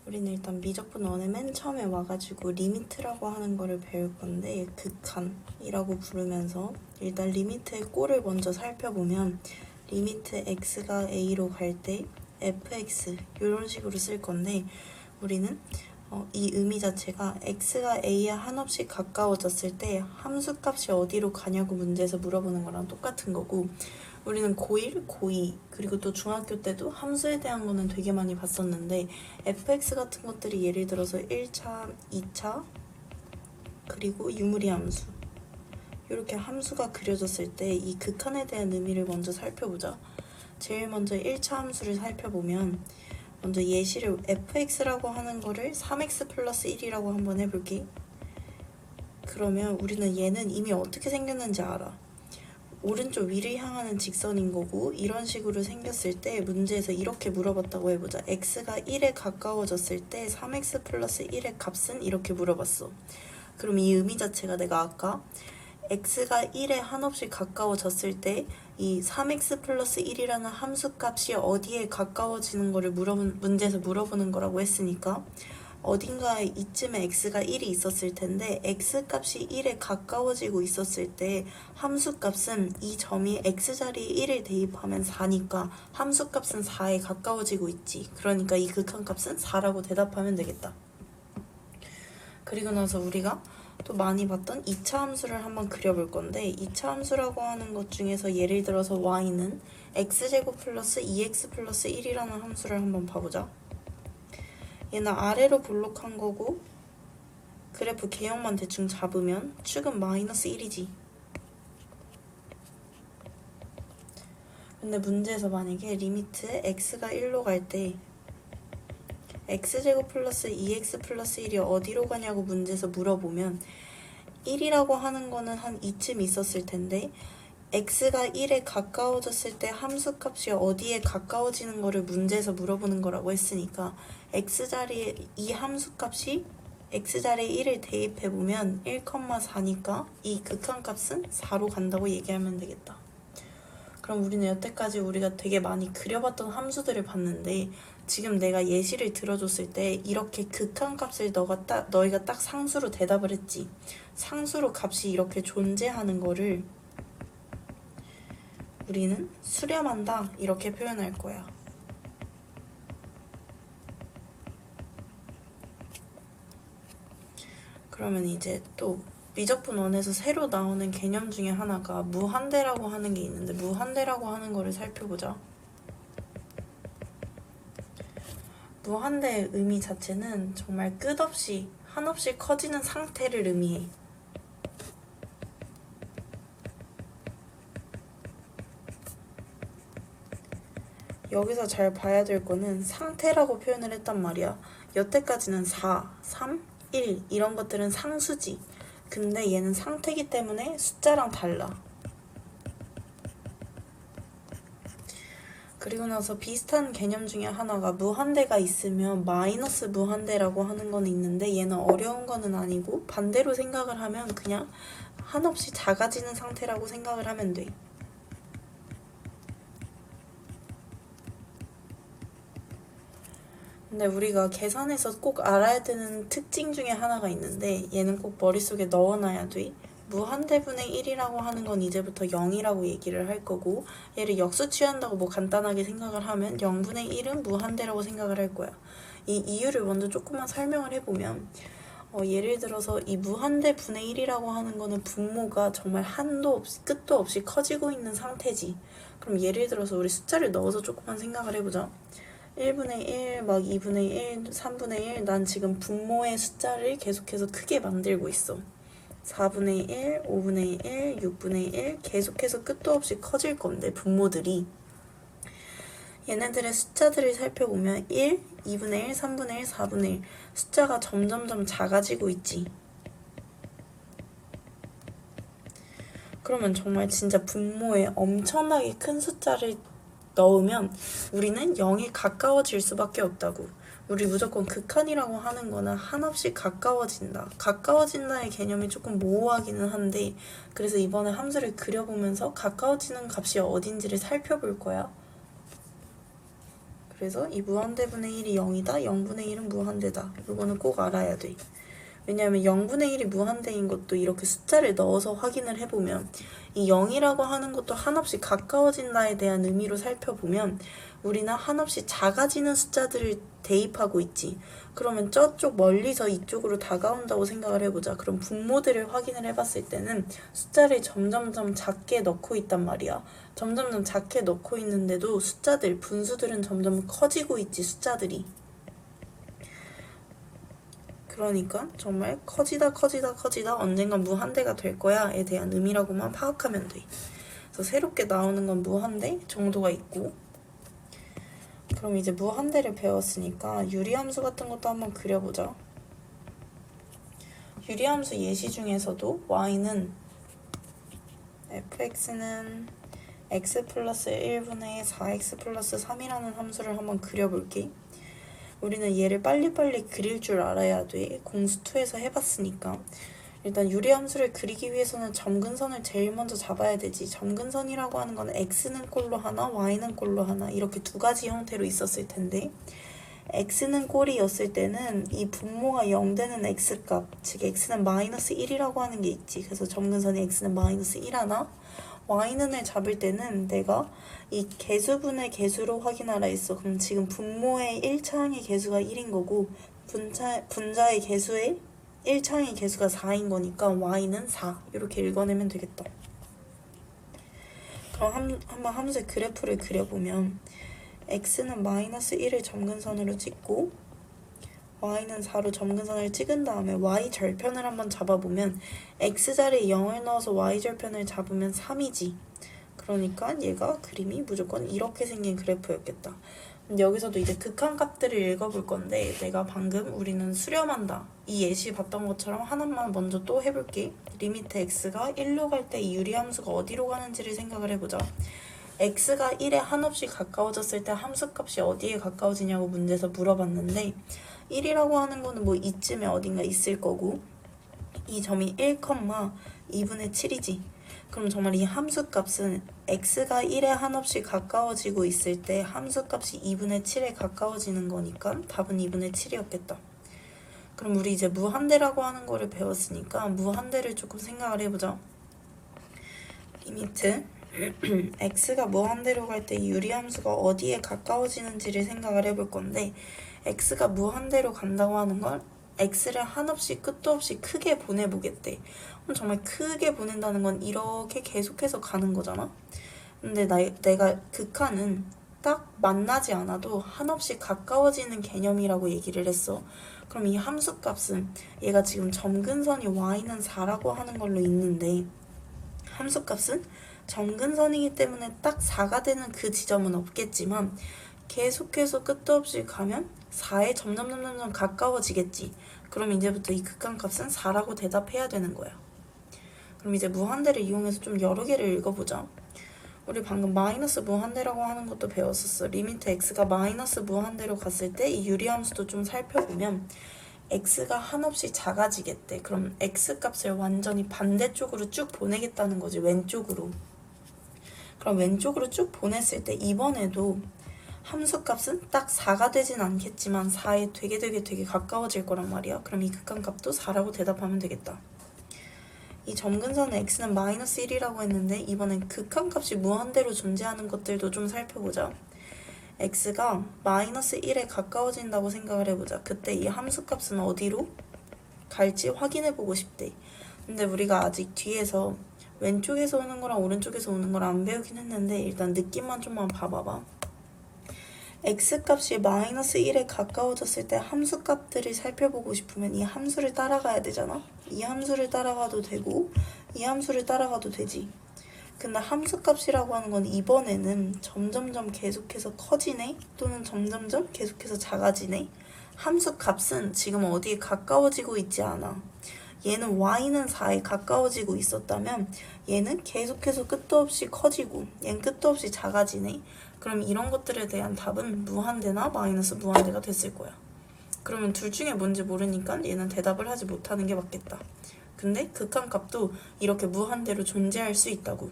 우리는 일단 미적분 1에 맨 처음에 와가지고 리미트라고 하는 거를 배울 건데 극한이라고 부르면서 일단 리미트의 꼴을 먼저 살펴보면 리미트 x가 a로 갈 때 fx 이런 식으로 쓸 건데 우리는 이 의미 자체가 x가 a에 한없이 가까워졌을 때 함수 값이 어디로 가냐고 문제에서 물어보는 거랑 똑같은 거고 우리는 고1, 고2 그리고 또 중학교 때도 함수에 대한 거는 되게 많이 봤었는데 fx 같은 것들이 예를 들어서 1차, 2차 그리고 유무리 함수 이렇게 함수가 그려졌을 때 이 극한에 대한 의미를 먼저 살펴보자. 제일 먼저 1차 함수를 살펴보면 먼저 예시를 fx라고 하는 거를 3x 플러스 1이라고 한번 해볼게. 그러면 우리는 얘는 이미 어떻게 생겼는지 알아. 오른쪽 위를 향하는 직선인 거고 이런 식으로 생겼을 때 문제에서 이렇게 물어봤다고 해보자. x가 1에 가까워졌을 때 3x 플러스 1의 값은 이렇게 물어봤어. 그럼 이 의미 자체가 내가 아까 x가 1에 한없이 가까워졌을 때 이 3x 플러스 1이라는 함수값이 어디에 가까워지는 거를 문제에서 물어보는 거라고 했으니까 어딘가에 이쯤에 x가 1이 있었을 텐데 x값이 1에 가까워지고 있었을 때 함수값은 이 점이 x자리에 1을 대입하면 4니까 함수값은 4에 가까워지고 있지. 그러니까 이 극한값은 4라고 대답하면 되겠다. 그리고 나서 우리가 또 많이 봤던 2차 함수를 한번 그려볼 건데 2차 함수라고 하는 것 중에서 예를 들어서 y는 x제곱 플러스 2x 플러스 1이라는 함수를 한번 봐보자. 얘는 아래로 볼록한 거고 그래프 개형만 대충 잡으면 축은 마이너스 1이지. 근데 문제에서 만약에 리미트 x가 1로 갈 때 x제곱 플러스 2x 플러스 1이 어디로 가냐고 문제에서 물어보면 1이라고 하는 거는 한 이쯤 있었을 텐데 x가 1에 가까워졌을 때 함수값이 어디에 가까워지는 거를 문제에서 물어보는 거라고 했으니까 x자리에 이 함수값이 x자리에 1을 대입해보면 1,4니까 이 극한값은 4로 간다고 얘기하면 되겠다. 그럼 우리는 여태까지 우리가 되게 많이 그려봤던 함수들을 봤는데 지금 내가 예시를 들어줬을 때 이렇게 극한값을 너희가 딱 상수로 대답을 했지. 상수로 값이 이렇게 존재하는 거를 우리는 수렴한다 이렇게 표현할 거야. 그러면 이제 또 미적분 1에서 새로 나오는 개념 중에 하나가 무한대라고 하는 게 있는데 무한대라고 하는 거를 살펴보자. 무한대의 의미 자체는 정말 끝없이 한없이 커지는 상태를 의미해. 여기서 잘 봐야 될 거는 상태라고 표현을 했단 말이야. 여태까지는 4, 3, 1 이런 것들은 상수지. 근데 얘는 상태이기 때문에 숫자랑 달라. 그리고 나서 비슷한 개념 중에 하나가 무한대가 있으면 마이너스 무한대라고 하는 건 있는데 얘는 어려운 거는 아니고 반대로 생각을 하면 그냥 한없이 작아지는 상태라고 생각을 하면 돼. 근데 우리가 계산에서 꼭 알아야 되는 특징 중에 하나가 있는데 얘는 꼭 머릿속에 넣어놔야 돼. 무한대분의 1이라고 하는 건 이제부터 0이라고 얘기를 할 거고 얘를 역수 취한다고 뭐 간단하게 생각을 하면 0분의 1은 무한대라고 생각을 할 거야. 이 이유를 먼저 조금만 설명을 해보면 예를 들어서 이 무한대 분의 1이라고 하는 거는 분모가 정말 한도 없이 끝도 없이 커지고 있는 상태지. 그럼 예를 들어서 우리 숫자를 넣어서 조금만 생각을 해보자. 1분의 1, 막 2분의 1, 3분의 1, 난 지금 분모의 숫자를 계속해서 크게 만들고 있어. 4분의 1, 5분의 1, 6분의 1 계속해서 끝도 없이 커질 건데 분모들이 얘네들의 숫자들을 살펴보면 1, 2분의 1, 3분의 1, 4분의 1 숫자가 점점점 작아지고 있지. 그러면 정말 진짜 분모에 엄청나게 큰 숫자를 넣으면 우리는 0에 가까워질 수밖에 없다고. 우리 무조건 극한이라고 하는 거는 한없이 가까워진다. 가까워진다의 개념이 조금 모호하기는 한데 그래서 이번에 함수를 그려보면서 가까워지는 값이 어딘지를 살펴볼 거야. 그래서 이 무한대분의 1이 0이다. 0분의 1은 무한대다. 이거는 꼭 알아야 돼. 왜냐하면 0분의 1이 무한대인 것도 이렇게 숫자를 넣어서 확인을 해보면 이 0이라고 하는 것도 한없이 가까워진다에 대한 의미로 살펴보면 우리는 한없이 작아지는 숫자들을 대입하고 있지. 그러면 저쪽 멀리서 이쪽으로 다가온다고 생각을 해보자. 그럼 분모들을 확인을 해봤을 때는 숫자를 점점점 작게 넣고 있단 말이야. 점점점 작게 넣고 있는데도 숫자들, 분수들은 점점 커지고 있지, 숫자들이. 그러니까 정말 커지다 언젠간 무한대가 될 거야에 대한 의미라고만 파악하면 돼. 그래서 새롭게 나오는 건 무한대 정도가 있고, 그럼 이제 무한대를 배웠으니까 유리함수 같은 것도 한번 그려보자. 유리함수 예시 중에서도 y는 fx는 x 플러스 1분의 4x 플러스 3이라는 함수를 한번 그려볼게. 우리는 얘를 빨리빨리 그릴 줄 알아야 돼. 공수2에서 해봤으니까. 일단 유리함수를 그리기 위해서는 점근선을 제일 먼저 잡아야 되지. 점근선이라고 하는 건 x는 꼴로 하나, y는 꼴로 하나 이렇게 두 가지 형태로 있었을 텐데 x는 꼴이었을 때는 이 분모가 0 되는 x값, 즉 x는 마이너스 1이라고 하는 게 있지. 그래서 점근선이 x는 마이너스 1 하나, y는을 잡을 때는 내가 이 개수분의 개수로 확인하라 했어. 그럼 지금 분모의 1차항의 개수가 1인 거고 분자의 개수의 1차항의 개수가 4인 거니까 y는 4 이렇게 읽어내면 되겠다. 그럼 한번 함수의 그래프를 그려보면 x는 마이너스 1을 점근선으로 찍고 y는 4로 점근선을 찍은 다음에 y절편을 한번 잡아보면 x자리에 0을 넣어서 y절편을 잡으면 3이지. 그러니까 얘가 그림이 무조건 이렇게 생긴 그래프였겠다. 여기서도 이제 극한값들을 읽어볼 건데 내가 방금 우리는 수렴한다 이 예시 봤던 것처럼 하나만 먼저 또 해볼게. 리미트 x가 1로 갈 때 이 유리함수가 어디로 가는지를 생각을 해보자. x가 1에 한없이 가까워졌을 때 함수값이 어디에 가까워지냐고 문제에서 물어봤는데 1이라고 하는 거는 뭐 이쯤에 어딘가 있을 거고 이 점이 1,2분의 7이지. 그럼 정말 이 함수값은 x가 1에 한없이 가까워지고 있을 때 함수값이 2분의 7에 가까워지는 거니까 답은 2분의 7이었겠다. 그럼 우리 이제 무한대라고 하는 거를 배웠으니까 무한대를 조금 생각을 해보자. 리미트 x가 무한대로 갈 때 유리함수가 어디에 가까워지는지를 생각을 해볼 건데 x가 무한대로 간다고 하는 걸 x를 한없이 끝도 없이 크게 보내보겠대. 그럼 정말 크게 보낸다는 건 이렇게 계속해서 가는 거잖아. 근데 내가 극한은 딱 만나지 않아도 한없이 가까워지는 개념이라고 얘기를 했어. 그럼 이 함수값은 얘가 지금 점근선이 y는 4라고 하는 걸로 있는데 함수값은 점근선이기 때문에 딱 4가 되는 그 지점은 없겠지만 계속해서 끝도 없이 가면 4에 점점 가까워지겠지. 그럼 이제부터 이 극한값은 4라고 대답해야 되는 거야. 그럼 이제 무한대를 이용해서 좀 여러 개를 읽어보자. 우리 방금 마이너스 무한대라고 하는 것도 배웠었어. 리미트 x가 마이너스 무한대로 갔을 때 이 유리함수도 좀 살펴보면 x가 한없이 작아지겠대. 그럼 x값을 완전히 반대쪽으로 쭉 보내겠다는 거지. 왼쪽으로. 그럼 왼쪽으로 쭉 보냈을 때 이번에도 함수값은 딱 4가 되진 않겠지만 4에 되게 가까워질 거란 말이야. 그럼 이 극한값도 4라고 대답하면 되겠다. 이 점근선의 x는 마이너스 1이라고 했는데 이번엔 극한값이 무한대로 존재하는 것들도 좀 살펴보자. x가 마이너스 1에 가까워진다고 생각을 해보자. 그때 이 함수값은 어디로 갈지 확인해보고 싶대. 근데 우리가 아직 뒤에서 왼쪽에서 오는 거랑 오른쪽에서 오는 거랑 안 배우긴 했는데 일단 느낌만 좀만 봐봐봐. x값이 마이너스 1에 가까워졌을 때 함수값들을 살펴보고 싶으면 이 함수를 따라가야 되잖아. 이 함수를 따라가도 되고 이 함수를 따라가도 되지. 근데 함수값이라고 하는 건 이번에는 점점점 계속해서 커지네 또는 점점점 계속해서 작아지네. 함수값은 지금 어디에 가까워지고 있지 않아. 얘는 y는 4에 가까워지고 있었다면 얘는 계속해서 끝도 없이 커지고 얘는 끝도 없이 작아지네. 그럼 이런 것들에 대한 답은 무한대나 마이너스 무한대가 됐을 거야. 그러면 둘 중에 뭔지 모르니까 얘는 대답을 하지 못하는 게 맞겠다. 근데 극한값도 이렇게 무한대로 존재할 수 있다고.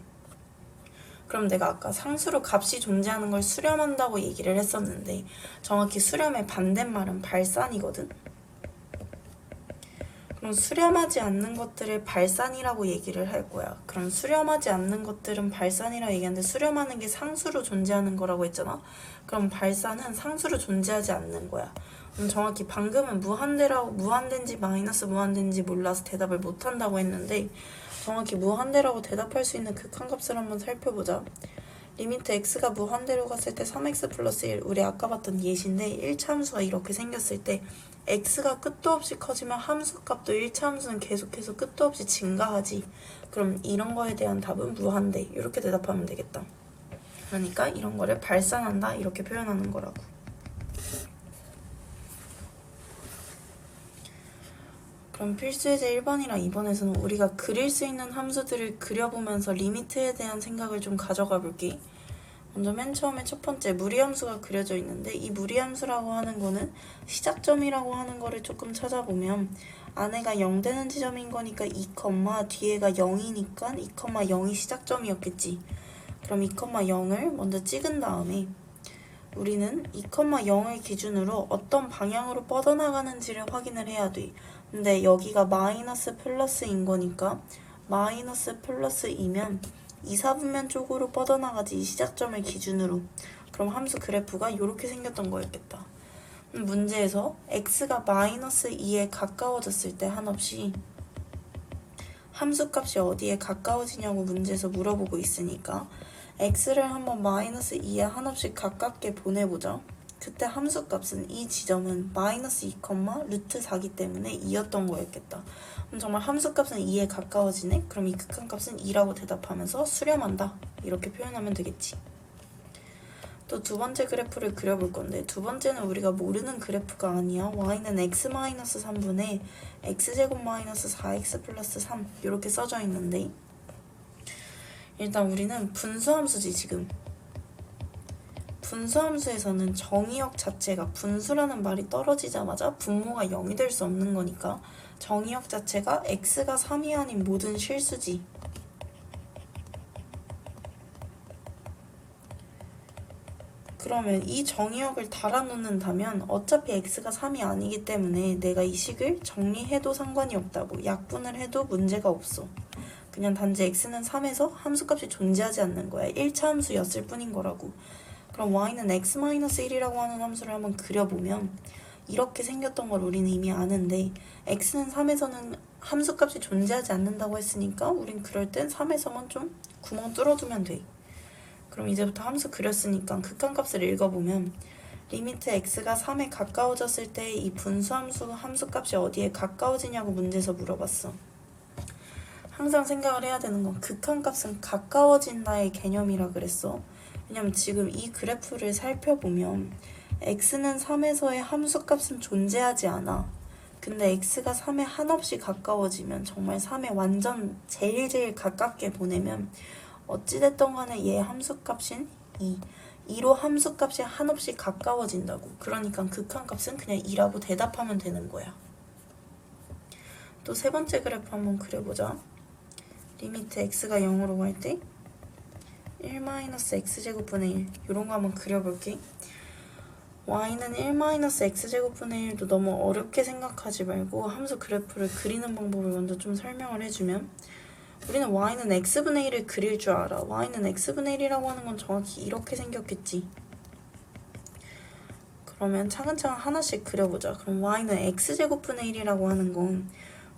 그럼 내가 아까 상수로 값이 존재하는 걸 수렴한다고 얘기를 했었는데 정확히 수렴의 반대말은 발산이거든. 그럼 수렴하지 않는 것들을 발산이라고 얘기를 할 거야. 그럼 수렴하지 않는 것들은 발산이라고 얘기하는데 수렴하는 게 상수로 존재하는 거라고 했잖아. 그럼 발산은 상수로 존재하지 않는 거야. 정확히 방금은 무한대인지 마이너스 무한대인지 몰라서 대답을 못한다고 했는데 정확히 무한대라고 대답할 수 있는 극한값을 한번 살펴보자. 리미트 x가 무한대로 갔을 때 3x 플러스 1 우리 아까 봤던 예시인데 1차 함수가 이렇게 생겼을 때 x가 끝도 없이 커지면 함수값도 1차 함수는 계속해서 끝도 없이 증가하지. 그럼 이런 거에 대한 답은 무한대 이렇게 대답하면 되겠다. 그러니까 이런 거를 발산한다 이렇게 표현하는 거라고. 그럼 필수예제 1번이랑 2번에서는 우리가 그릴 수 있는 함수들을 그려보면서 리미트에 대한 생각을 좀 가져가 볼게. 먼저 맨 처음에 첫 번째 무리함수가 그려져 있는데 이 무리함수라고 하는 거는 시작점이라고 하는 거를 조금 찾아보면 안에가 0 되는 지점인 거니까 2, 뒤에가 0이니까 2, 0이 시작점이었겠지. 그럼 2, 0을 먼저 찍은 다음에 우리는 2, 0을 기준으로 어떤 방향으로 뻗어나가는지를 확인을 해야 돼. 근데 여기가 마이너스 플러스인 거니까 마이너스 플러스이면 2, 4분면 쪽으로 뻗어나가지 이 시작점을 기준으로. 그럼 함수 그래프가 이렇게 생겼던 거였겠다. 문제에서 x가 마이너스 2에 가까워졌을 때 한없이 함수값이 어디에 가까워지냐고 문제에서 물어보고 있으니까 x를 한번 마이너스 2에 한없이 가깝게 보내보자. 그때 함수값은 이 지점은 마이너스 2, 루트 4기 때문에 2였던 거였겠다. 그럼 정말 함수값은 2에 가까워지네? 그럼 이 극한값은 2라고 대답하면서 수렴한다. 이렇게 표현하면 되겠지. 또 두 번째 그래프를 그려볼 건데 두 번째는 우리가 모르는 그래프가 아니야. y는 x-3분의 x제곱 마이너스 4x 플러스 3 이렇게 써져 있는데 일단 우리는 분수함수지 지금. 분수함수에서는 정의역 자체가 분수라는 말이 떨어지자마자 분모가 0이 될 수 없는 거니까 정의역 자체가 x가 3이 아닌 모든 실수지. 그러면 이 정의역을 달아놓는다면 어차피 x가 3이 아니기 때문에 내가 이 식을 정리해도 상관이 없다고. 약분을 해도 문제가 없어. 그냥 단지 x는 3에서 함수값이 존재하지 않는 거야. 1차 함수였을 뿐인 거라고. 그럼 y는 x-1이라고 하는 함수를 한번 그려보면 이렇게 생겼던 걸 우리는 이미 아는데 x는 3에서는 함수값이 존재하지 않는다고 했으니까 우린 그럴 땐 3에서만 좀 구멍 뚫어두면 돼. 그럼 이제부터 함수 그렸으니까 극한값을 읽어보면 리미트 x가 3에 가까워졌을 때 이 분수함수 함수값이 어디에 가까워지냐고 문제에서 물어봤어. 항상 생각을 해야 되는 건 극한값은 가까워진다의 개념이라 그랬어. 왜냐면 지금 이 그래프를 살펴보면 x는 3에서의 함수값은 존재하지 않아. 근데 x가 3에 한없이 가까워지면 정말 3에 완전 제일 가깝게 보내면 어찌됐든 간에 얘 함수값인 2로 함수값이 한없이 가까워진다고. 그러니까 극한값은 그냥 2라고 대답하면 되는 거야. 또 세 번째 그래프 한번 그려보자. 리미트 x가 0으로 갈 때 1-x제곱분의 1 이런 거 한번 그려볼게. y는 1-x제곱분의 1도 너무 어렵게 생각하지 말고 함수 그래프를 그리는 방법을 먼저 좀 설명을 해주면 우리는 y는 x분의 1을 그릴 줄 알아. y는 x분의 1이라고 하는 건 정확히 이렇게 생겼겠지. 그러면 차근차근 하나씩 그려보자. 그럼 y는 x제곱분의 1이라고 하는 건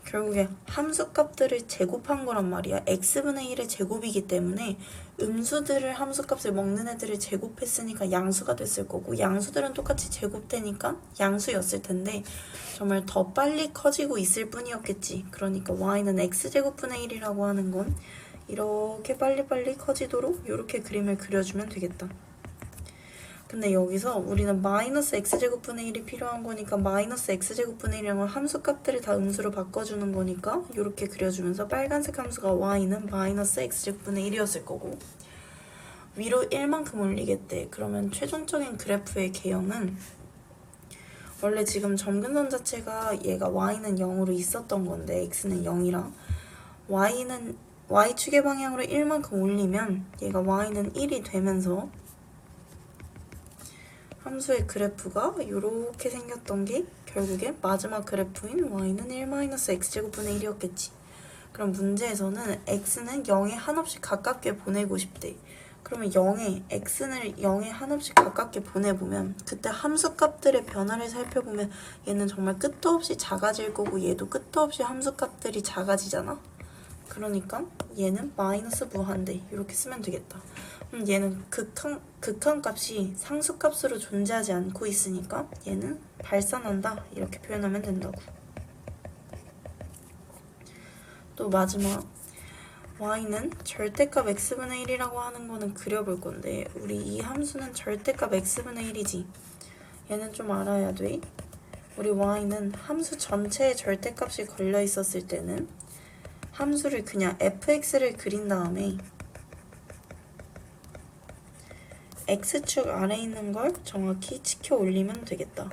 결국에 함수값들을 제곱한 거란 말이야. x분의 1의 제곱이기 때문에 음수들을 함수값을 먹는 애들을 제곱했으니까 양수가 됐을 거고 양수들은 똑같이 제곱되니까 양수였을 텐데 정말 더 빨리 커지고 있을 뿐이었겠지. 그러니까 y는 x제곱분의 1이라고 하는 건 이렇게 빨리빨리 커지도록 이렇게 그림을 그려주면 되겠다. 근데 여기서 우리는 마이너스 x제곱분의 1이 필요한 거니까 마이너스 x제곱분의 1이랑 함수값들을 다 음수로 바꿔주는 거니까 이렇게 그려주면서 빨간색 함수가 y는 마이너스 x제곱분의 1이었을 거고 위로 1만큼 올리겠대. 그러면 최종적인 그래프의 개형은 원래 지금 점근선 자체가 얘가 y는 0으로 있었던 건데 x는 0이랑 y는 y축의 방향으로 1만큼 올리면 얘가 y는 1이 되면서 함수의 그래프가 이렇게 생겼던 게 결국에 마지막 그래프인 y는 1-x제곱분의 1이었겠지. 그럼 문제에서는 x는 0에 한없이 가깝게 보내고 싶대. 그러면 x를 0에 한없이 가깝게 보내보면 그때 함수값들의 변화를 살펴보면 얘는 정말 끝도 없이 작아질 거고 얘도 끝도 없이 함수값들이 작아지잖아. 그러니까 얘는 마이너스 무한대 이렇게 쓰면 되겠다. 얘는 극한값이 상수값으로 존재하지 않고 있으니까 얘는 발산한다 이렇게 표현하면 된다고. 또 마지막 y는 절대값 x분의 1이라고 하는 거는 그려볼 건데 우리 이 함수는 절대값 x분의 1이지. 얘는 좀 알아야 돼. 우리 y는 함수 전체에 절대값이 걸려 있었을 때는 함수를 그냥 fx를 그린 다음에 x축 아래에 있는 걸 정확히 치켜 올리면 되겠다.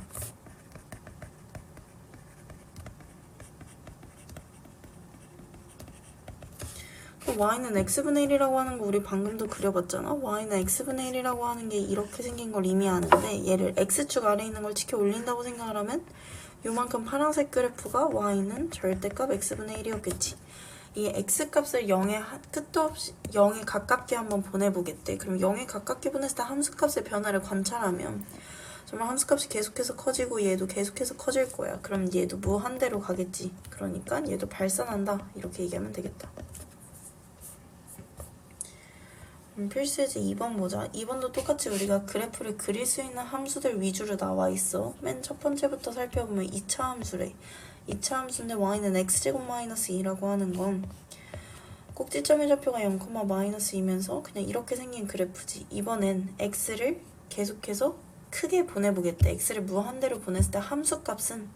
y는 x분의 1이라고 하는 거 우리 방금도 그려봤잖아. y는 x분의 1이라고 하는 게 이렇게 생긴 걸 의미하는데 얘를 x축 아래에 있는 걸 치켜 올린다고 생각을 하면 요만큼 파란색 그래프가 y는 절대값 x분의 1이었겠지. 이 x값을 0에 끝도 없이 0에 가깝게 한번 보내보겠대. 그럼 0에 가깝게 보냈을 때 함수값의 변화를 관찰하면 정말 함수값이 계속해서 커지고 얘도 계속해서 커질 거야. 그럼 얘도 무한대로 가겠지. 그러니까 얘도 발산한다 이렇게 얘기하면 되겠다. 필수예제 2번 보자. 2번도 똑같이 우리가 그래프를 그릴 수 있는 함수들 위주로 나와 있어. 맨 첫 번째부터 살펴보면 2차 함수래. 2차 함수인데 y는 x제곱 마이너스 2라고 하는 건 꼭지점의 좌표가 0, 마이너스이면서 그냥 이렇게 생긴 그래프지. 이번엔 x를 계속해서 크게 보내보겠다. x를 무한대로 보냈을 때 함수값은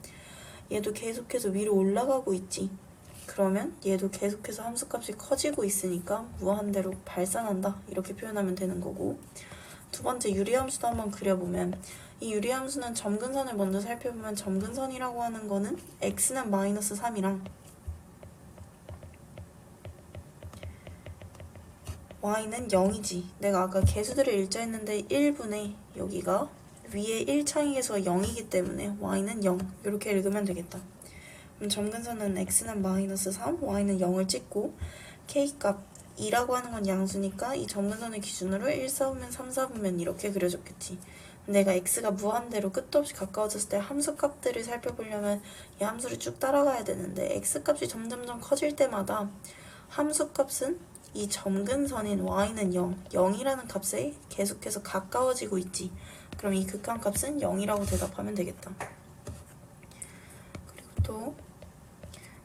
얘도 계속해서 위로 올라가고 있지. 그러면 얘도 계속해서 함수값이 커지고 있으니까 무한대로 발산한다 이렇게 표현하면 되는 거고, 두 번째 유리함수도 한번 그려보면 이 유리함수는 점근선을 먼저 살펴보면 점근선이라고 하는 거는 x는 마이너스 3이랑 y는 0이지. 내가 아까 개수들을 일자했는데 1분의 여기가 위에 1창의 개수가 0이기 때문에 y는 0 이렇게 읽으면 되겠다. 그럼 점근선은 x는 마이너스 3, y는 0을 찍고 k값 2라고 하는 건 양수니까 이 점근선을 기준으로 1, 4분면, 3, 4분면 이렇게 그려줬겠지. 내가 x가 무한대로 끝도 없이 가까워졌을 때 함수값들을 살펴보려면 이 함수를 쭉 따라가야 되는데 x값이 점점점 커질 때마다 함수값은 이 점근선인 y는 0, 0이라는 값에 계속해서 가까워지고 있지. 그럼 이 극한값은 0이라고 대답하면 되겠다. 그리고 또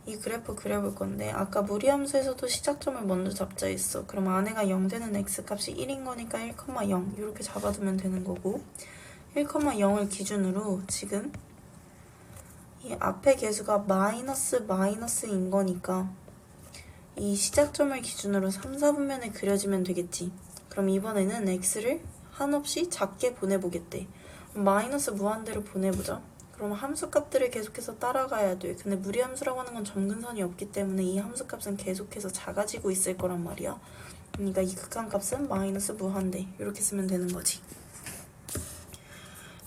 이 그래프 그려볼 건데 아까 무리함수에서도 시작점을 먼저 잡자 했어. 그럼 안에가 0 되는 x값이 1인 거니까 1,0 이렇게 잡아두면 되는 거고, 1,0을 기준으로 지금 이 앞에 개수가 마이너스인 거니까 이 시작점을 기준으로 3, 4분면에 그려지면 되겠지. 그럼 이번에는 x를 한없이 작게 보내보겠대. 마이너스 무한대로 보내보자. 그럼 함수값들을 계속해서 따라가야 돼. 근데 무리함수라고 하는 건 점근선이 없기 때문에 이 함수값은 계속해서 작아지고 있을 거란 말이야. 그러니까 이 극한값은 마이너스 무한대 이렇게 쓰면 되는 거지.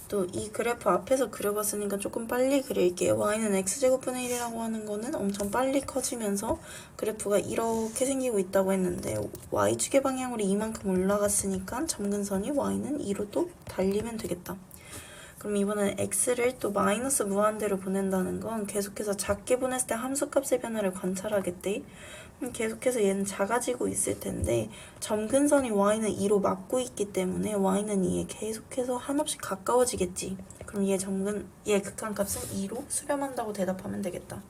또 이 그래프 앞에서 그려봤으니까 조금 빨리 그릴게요. y는 x제곱분의 1이라고 하는 거는 엄청 빨리 커지면서 그래프가 이렇게 생기고 있다고 했는데 y축의 방향으로 이만큼 올라갔으니까 점근선이 y는 2로 또 달리면 되겠다. 그럼 이번엔 x를 또 마이너스 무한대로 보낸다는 건 계속해서 작게 보냈을 때 함수값의 변화를 관찰하겠대. 계속해서 얘는 작아지고 있을 텐데 점근선이 y는 2로 막고 있기 때문에 y는 2에 계속해서 한없이 가까워지겠지. 그럼 얘 극한값은 2로 수렴한다고 대답하면 되겠다.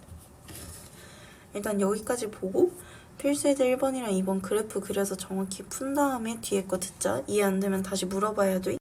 일단 여기까지 보고 필수예제 1번이랑 2번 그래프 그려서 정확히 푼 다음에 뒤에 거 듣자. 이해 안 되면 다시 물어봐야 돼.